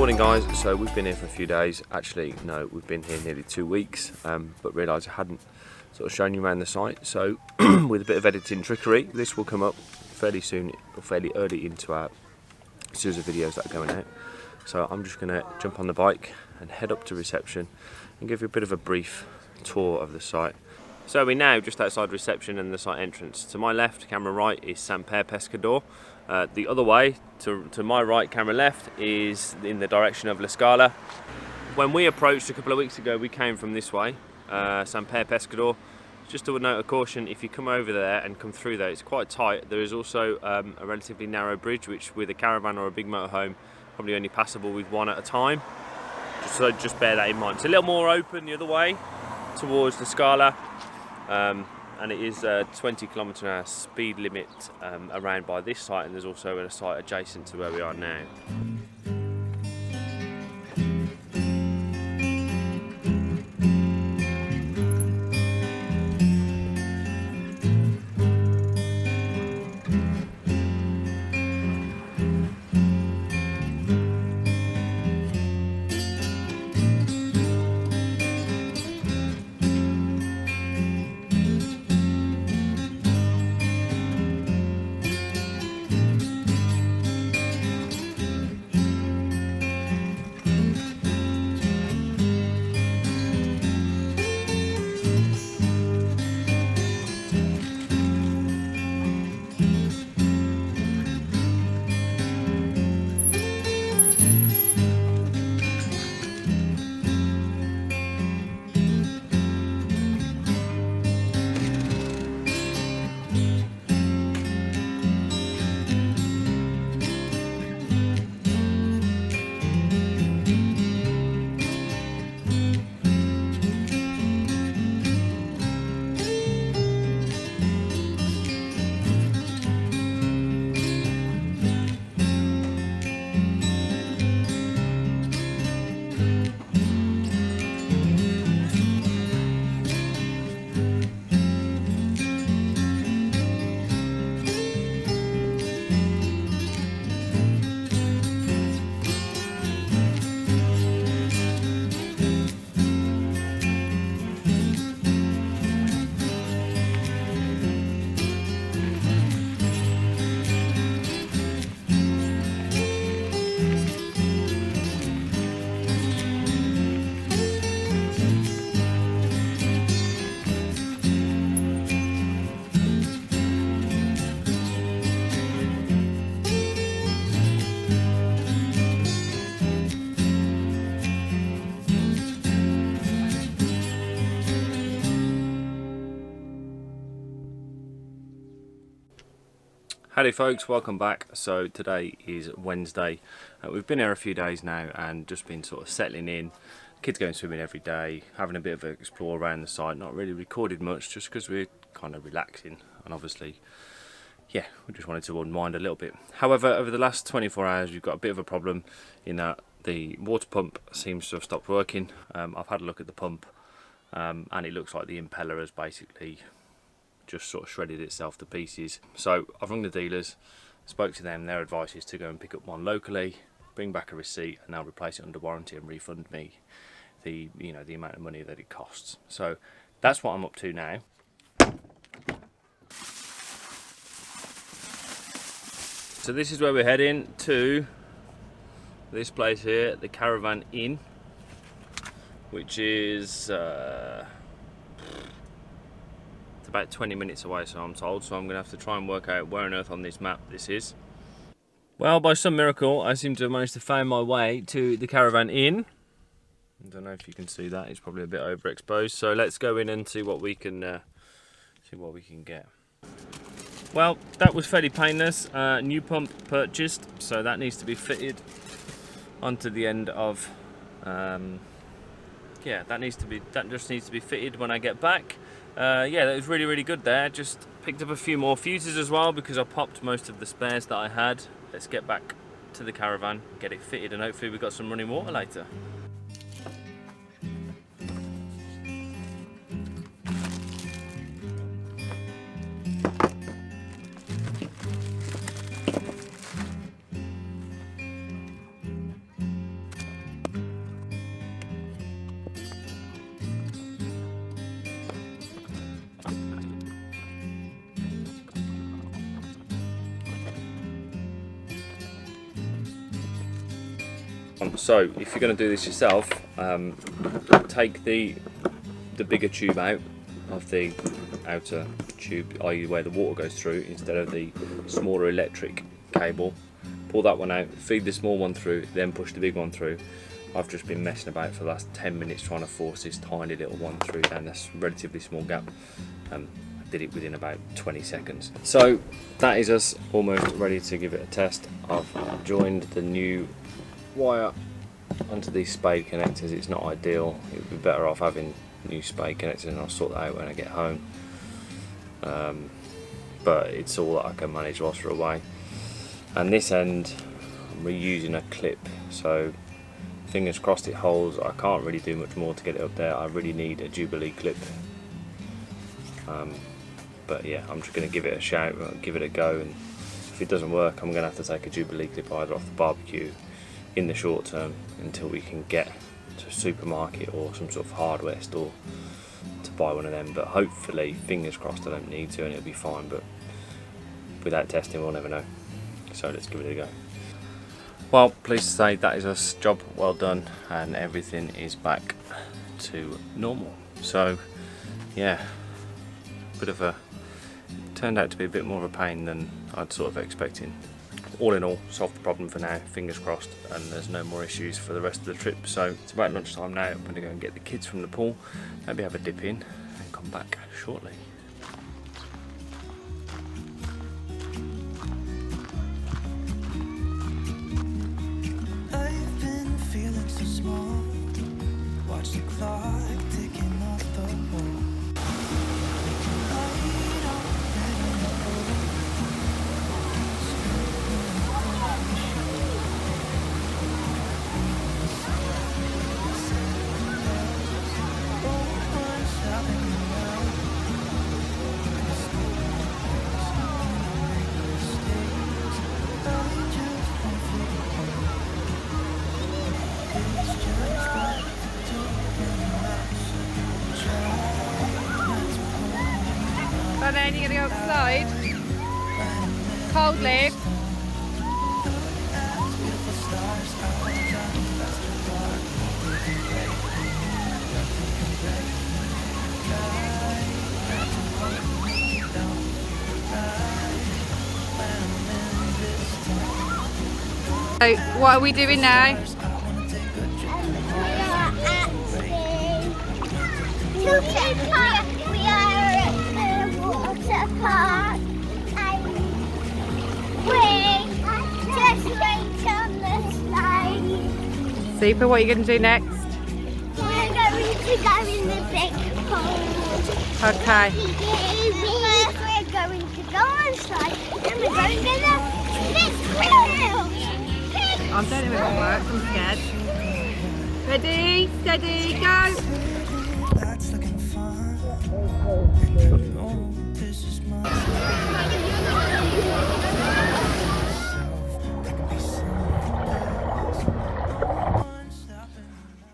Morning guys, so we've been here for a few days. Actually no, we've been here nearly 2 weeks, but realised I hadn't sort of shown you around the site. So with a bit of editing trickery, this will come up fairly soon, or fairly early into our series of videos that are going out. So I'm just going to jump on the bike and head up to reception and give you a bit of a brief tour of the site. So we're now just outside reception and the site entrance. To my left, camera right, is Saint-Père Pescador. The other way, to my right, camera left, is in the direction of La Scala. When we approached a couple of weeks ago, we came from this way, Saint-Père Pescador. Just a note of caution, if you come over there and come through there, it's quite tight. There is also a relatively narrow bridge, which with a caravan or a big motorhome, probably only passable with one at a time. So just bear that in mind. It's a little more open the other way, towards the Scala. And it is a 20 km/h speed limit around by this site, and there's also a site adjacent to where we are now. Howdy folks, welcome back. So today is Wednesday. We've been here a few days now and just been sort of settling in. Kids going swimming every day, having a bit of an explore around the site. Not really recorded much just because we're kind of relaxing, and obviously, yeah, we just wanted to unwind a little bit. However, over the last 24 hours we've got a bit of a problem in that the water pump seems to have stopped working. I've had a look at the pump and it looks like the impeller has basically just sort of shredded itself to pieces. So I've rung the dealers, spoke to them. Their advice is to go and pick up one locally, bring back a receipt, and they'll replace it under warranty and refund me the the amount of money that it costs. So that's what I'm up to now. So this is where we're heading to, this place here, the Caravan Inn, which is about 20 minutes away, so I'm told, so I'm going to have to try and work out where on earth on this map this is. Well, by some miracle, I seem to have managed to find my way to the Caravan Inn. I don't know if you can see that, it's probably a bit overexposed, so let's go in and see what we can get. Well, that was fairly painless. New pump purchased, so that needs to be fitted onto the end of yeah, that just needs to be fitted when I get back. Yeah, that was really good there. Just picked up a few more fuses as well because I popped most of the spares that I had. Let's get back to the caravan, get it fitted, and hopefully we've got some running water later. So if you're going to do this yourself, take the bigger tube out of the outer tube, i.e. where the water goes through, instead of the smaller electric cable. Pull that one out, feed the small one through, then push the big one through. I've just been messing about for the last 10 minutes trying to force this tiny little one through down this relatively small gap. I did it within about 20 seconds. So that is us almost ready to give it a test. I've joined the new wire onto these spade connectors. It's not ideal, it would be better off having new spade connectors, and I'll sort that out when I get home. But it's all that I can manage whilst we're away. And this end I'm reusing a clip, so fingers crossed it holds. I can't really do much more to get it up there. I really need a Jubilee clip. But yeah, I'm just going to give it a shout, give it a go, and if it doesn't work I'm going to have to take a Jubilee clip either off the barbecue in the short term until we can get to a supermarket or some sort of hardware store to buy one of them. But hopefully, fingers crossed, I don't need to and it'll be fine, but without testing we'll never know. So let's give it a go. Well, pleased to say that is us, job well done, and everything is back to normal. So yeah, turned out to be a bit more of a pain than I'd sort of expecting. All in all, solved the problem for now, fingers crossed, and there's no more issues for the rest of the trip. So it's about lunchtime now. I'm going to go and get the kids from the pool, maybe have a dip in and come back shortly. I've been feeling so small. Watch the clock ticking off the wall. And then you're going to go outside, cold leg. So what are we doing now? We are at the water park and we just wait on the slide. Super, what are you going to do next? We're going to go in the big pool. Okay. First we're going to go on slide and we're going to the big pool. I don't know if it works, I'm scared. Ready, steady, go! That's looking fun. Oh, this is mine.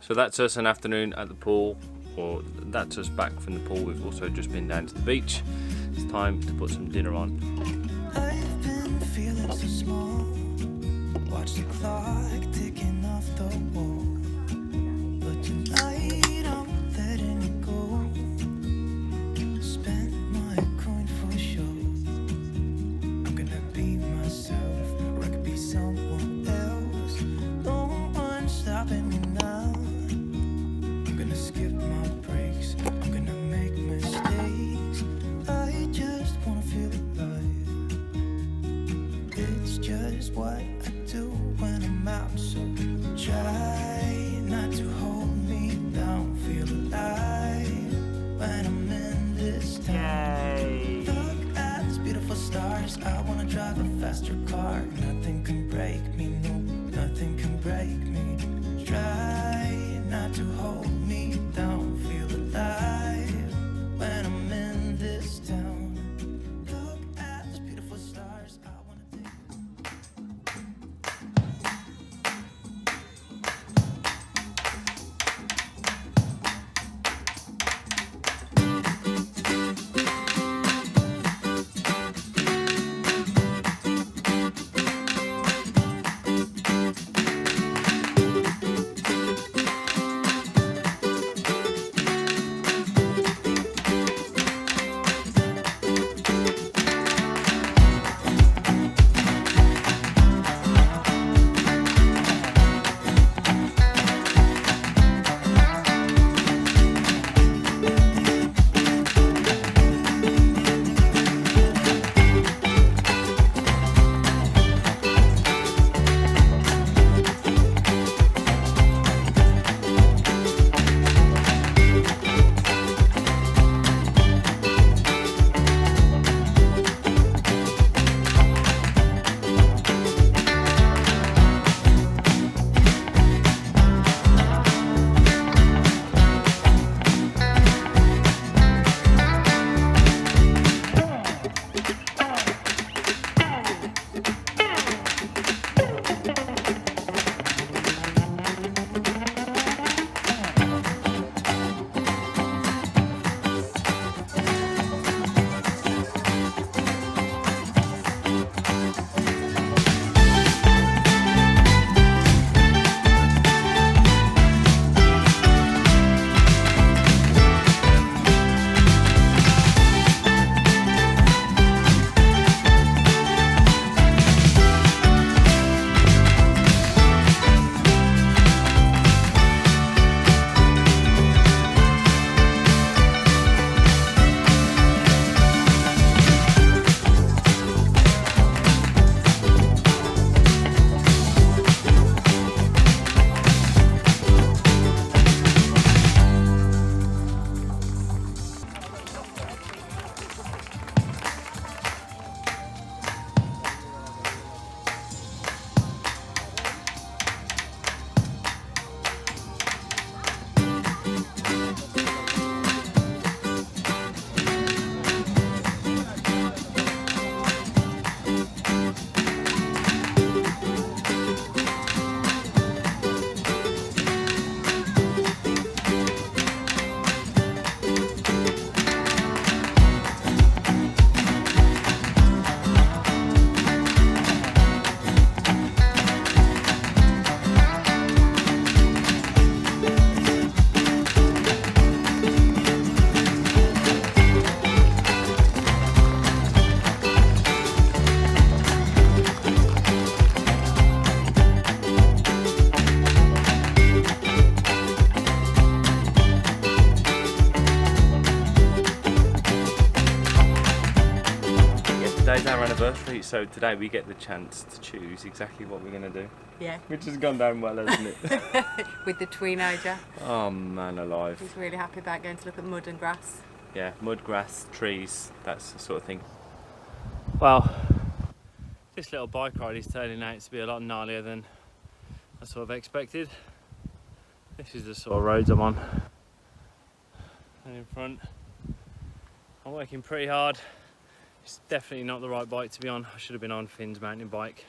So that's us an afternoon at the pool, or that's us back from the pool. We've also just been down to the beach. It's time to put some dinner on. I've been feeling so small. Watch the clock ticking off the wall. But tonight I'm letting it go. Spend my coin for sure. I'm gonna be myself, or I could be someone else. No one's stopping me now. I'm gonna skip my breaks. I'm gonna make mistakes. I just wanna feel alive. It's just what I do when I'm out, so try not to hold me down. Feel alive when I'm in this town. Look at these beautiful stars. I wanna drive a faster car. Nothing can break me, no, nothing can break me. Try not to hold me down. Feel alive when I'm in this town. Look at these beautiful stars. I wanna take. So today we get the chance to choose exactly what we're going to do. Yeah. Which has gone down well, hasn't it? With the teenager. Oh man alive. He's really happy about going to look at mud and grass. Yeah, mud, grass, trees, that's the sort of thing. Well, this little bike ride is turning out to be a lot gnarlier than I sort of expected. This is the sort of roads I'm on. And in front, I'm working pretty hard. It's definitely not the right bike to be on. I should have been on Finn's mountain bike.